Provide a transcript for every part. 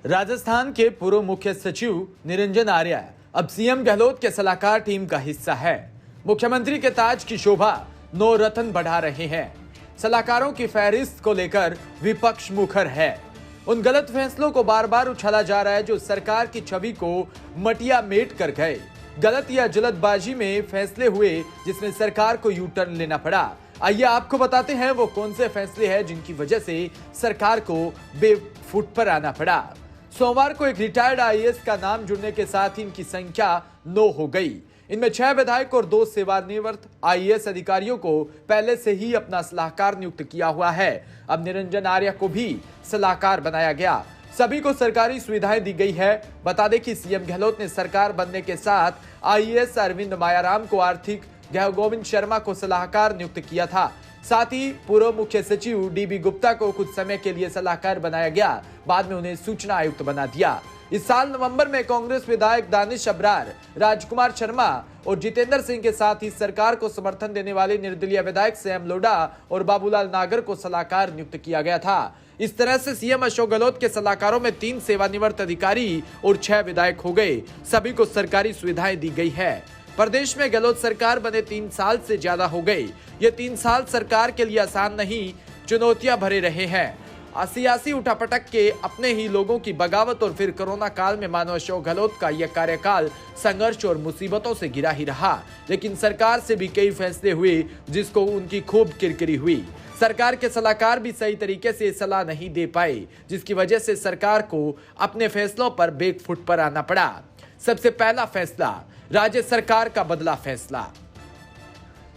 राजस्थान के पूर्व मुख्य सचिव निरंजन आर्य अब सीएम गहलोत के सलाहकार टीम का हिस्सा है। मुख्यमंत्री के ताज की शोभा नौ रत्न बढ़ा रहे हैं। सलाहकारों की फहरिस्त को लेकर विपक्ष मुखर है। उन गलत फैसलों को बार बार उछाला जा रहा है जो सरकार की छवि को मटिया मेट कर गए। गलत या जल्दबाजी में फैसले हुए जिसमें सरकार को यू टर्न लेना पड़ा। आइए आपको बताते हैं वो कौन से फैसले हैं जिनकी वजह से सरकार को बेफुट पर आना पड़ा। सोमवार को एक रिटायर्ड आईएएस का नाम जुड़ने के साथ ही इनकी संख्या 9 हो गई। इनमें 6 विधायक और 2 सेवानिवृत्त आईएएस अधिकारियों को पहले से ही अपना सलाहकार नियुक्त किया हुआ है। अब निरंजन आर्य को भी सलाहकार बनाया गया। सभी को सरकारी सुविधाएं दी गई है। बता दें कि सीएम गहलोत ने सरकार बनने के साथ आईएएस अरविंद मायाराम को आर्थिक, गोविंद शर्मा को सलाहकार नियुक्त किया था। साथ ही पूर्व मुख्य सचिव डीबी गुप्ता को कुछ समय के लिए सलाहकार बनाया गया। बाद में उन्हें सूचना आयुक्त बना दिया। इस साल नवंबर में कांग्रेस विधायक दानिश अब्रार, राजकुमार शर्मा और जितेंद्र सिंह के साथ ही सरकार को समर्थन देने वाले निर्दलीय विधायक सैम लोढ़ा और बाबूलाल नागर को सलाहकार नियुक्त किया गया था। इस तरह से सीएम अशोक गहलोत के सलाहकारों में 3 सेवानिवृत्त अधिकारी और 6 विधायक हो गए। सभी को सरकारी सुविधाएं दी गई है। प्रदेश में गहलोत सरकार बने 3 साल से ज्यादा हो गए। ये 3 साल सरकार के लिए आसान नहीं, चुनौतियां भरे रहे हैं। सियासी उठापटक के अपने ही लोगों की बगावत और फिर कोरोना काल में मानो अशोक गहलोत का यह कार्यकाल संघर्ष और मुसीबतों से घिरा ही रहा। लेकिन सरकार से भी कई फैसले हुए जिसको उनकी खूब किरकिरी हुई। सरकार के सलाहकार भी सही तरीके से सलाह नहीं दे पाए, जिसकी वजह से सरकार को अपने फैसलों पर बेफुट पर आना पड़ा। सबसे पहला फैसला, राज्य सरकार का बदला फैसला।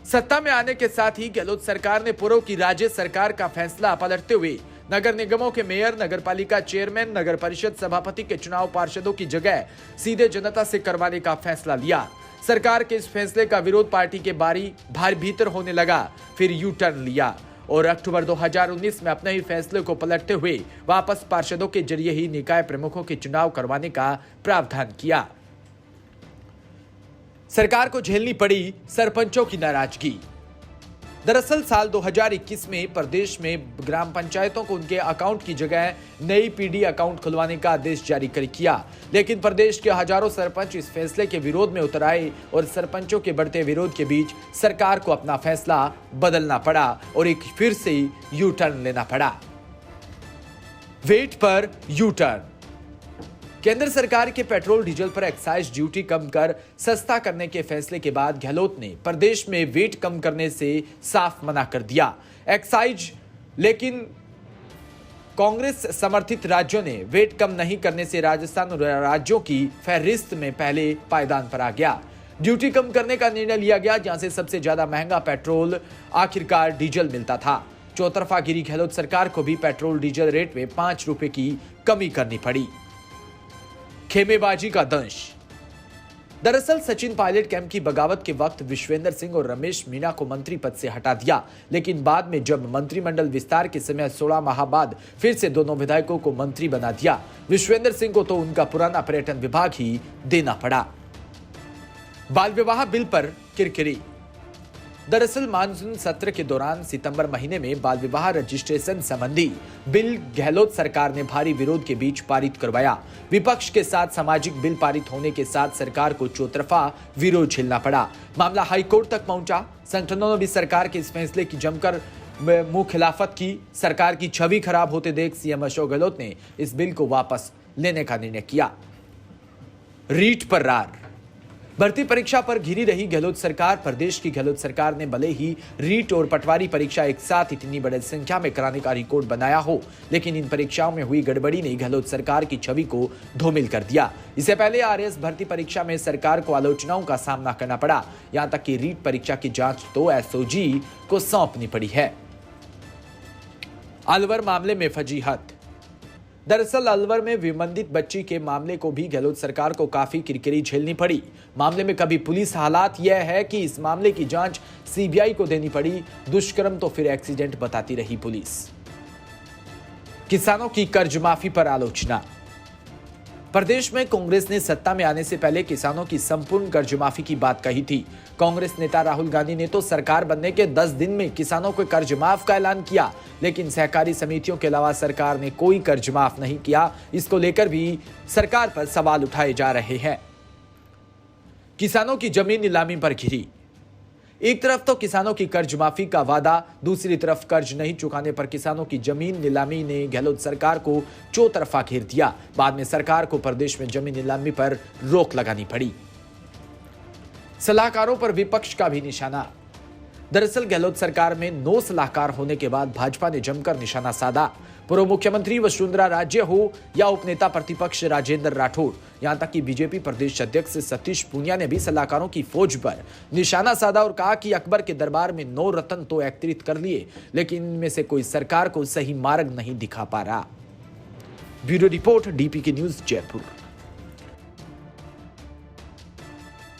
सत्ता में आने के साथ ही गहलोत सरकार ने पूर्व की राज्य सरकार का फैसला पलटते हुए नगर निगमों के मेयर, नगरपालिका चेयरमैन, नगर परिषद सभापति के चुनाव पार्षदों की जगह सीधे जनता से करवाने का फैसला लिया। सरकार के इस फैसले का विरोध पार्टी के भारी भीतर होने लगा। फिर यू टर्न लिया और अक्टूबर 2019 में अपने ही फैसले को पलटते हुए वापस पार्षदों के जरिए ही निकाय प्रमुखों के चुनाव करवाने का प्रावधान किया। सरकार को झेलनी पड़ी सरपंचों की नाराजगी। दरअसल साल 2021 में प्रदेश में ग्राम पंचायतों को उनके अकाउंट की जगह नई पीडी अकाउंट खुलवाने का आदेश जारी किया। लेकिन प्रदेश के हजारों सरपंच इस फैसले के विरोध में उतर आए और सरपंचों के बढ़ते विरोध के बीच सरकार को अपना फैसला बदलना पड़ा और एक फिर से यू टर्न लेना पड़ा। वेट पर यू टर्न। केंद्र सरकार के पेट्रोल डीजल पर एक्साइज ड्यूटी कम कर सस्ता करने के फैसले के बाद गहलोत ने प्रदेश में वेट कम करने से साफ मना कर दिया। एक्साइज लेकिन कांग्रेस समर्थित राज्यों ने वेट कम नहीं करने से राजस्थान और राज्यों की फहरिस्त में पहले पायदान पर आ गया। ड्यूटी कम करने का निर्णय लिया गया, जहां से सबसे ज्यादा महंगा पेट्रोल आखिरकार डीजल मिलता था। चौतरफा गिरी गहलोत सरकार को भी पेट्रोल डीजल रेट में 5 रुपए की कमी करनी पड़ी। खेमेबाजी का दंश। दरअसल सचिन पायलट कैंप की बगावत के वक्त विश्वेंद्र सिंह और रमेश मीणा को मंत्री पद से हटा दिया। लेकिन बाद में जब मंत्रिमंडल विस्तार के समय 16 माह बाद फिर से दोनों विधायकों को मंत्री बना दिया। विश्वेंद्र सिंह को तो उनका पुराना पर्यटन विभाग ही देना पड़ा। बाल विवाह बिल पर किरकिरी। दरअसल मानसून सत्र के दौरान सितंबर महीने में बाल विवाह रजिस्ट्रेशन संबंधी बिल गहलोत सरकार ने भारी विरोध के बीच पारित करवाया। विपक्ष के साथ सामाजिक बिल पारित होने के साथ सरकार को चौतरफा विरोध झेलना पड़ा। मामला हाईकोर्ट तक पहुंचा। संगठनों ने भी सरकार के इस फैसले की जमकर मुंह खिलाफत की। सरकार की छवि खराब होते देख सीएम अशोक गहलोत ने इस बिल को वापस लेने का निर्णय किया। रीट पर रार। भर्ती परीक्षा पर घिरी रही गहलोत सरकार। प्रदेश की गहलोत सरकार ने भले ही रीट और पटवारी परीक्षा एक साथ इतनी बड़ी संख्या में कराने का रिकॉर्ड बनाया हो, लेकिन इन परीक्षाओं में हुई गड़बड़ी ने गहलोत सरकार की छवि को धूमिल कर दिया। इससे पहले आरएएस भर्ती परीक्षा में सरकार को आलोचनाओं का सामना करना पड़ा। यहां तक कि रीट परीक्षा की जांच तो एसओजी को सौंपनी पड़ी है। अलवर मामले में फजीहत। दरअसल अलवर में विमंदित बच्ची के मामले को भी गहलोत सरकार को काफी किरकिरी झेलनी पड़ी। मामले में कभी पुलिस, हालात यह है कि इस मामले की जांच सीबीआई को देनी पड़ी। दुष्कर्म तो फिर एक्सीडेंट बताती रही पुलिस। किसानों की कर्ज माफी पर आलोचना। प्रदेश में कांग्रेस ने सत्ता में आने से पहले किसानों की संपूर्ण कर्ज माफी की बात कही थी। कांग्रेस नेता राहुल गांधी ने तो सरकार बनने के 10 दिन में किसानों को कर्ज माफ का ऐलान किया, लेकिन सहकारी समितियों के अलावा सरकार ने कोई कर्ज माफ नहीं किया। इसको लेकर भी सरकार पर सवाल उठाए जा रहे हैं। किसानों की जमीन नीलामी पर घिरी। एक तरफ तो किसानों की कर्ज माफी का वादा, दूसरी तरफ कर्ज नहीं चुकाने पर किसानों की जमीन नीलामी ने गहलोत सरकार को चौतरफा घेर दिया। बाद में सरकार को प्रदेश में जमीन नीलामी पर रोक लगानी पड़ी। सलाहकारों पर विपक्ष का भी निशाना। दरअसल गहलोत सरकार में 9 सलाहकार होने के बाद भाजपा ने जमकर निशाना साधा। पूर्व मुख्यमंत्री वसुंधरा राजे हो या उपनेता प्रतिपक्ष राजेंद्र राठौड़, यहां तक कि बीजेपी प्रदेश अध्यक्ष सतीश पूनिया ने भी सलाहकारों की फौज पर निशाना साधा और कहा कि अकबर के दरबार में 9 रत्न तो एकत्रित कर लिए, लेकिन इनमें से कोई सरकार को सही मार्ग नहीं दिखा पा रहा। Bureau report, DPK news, Jaipur.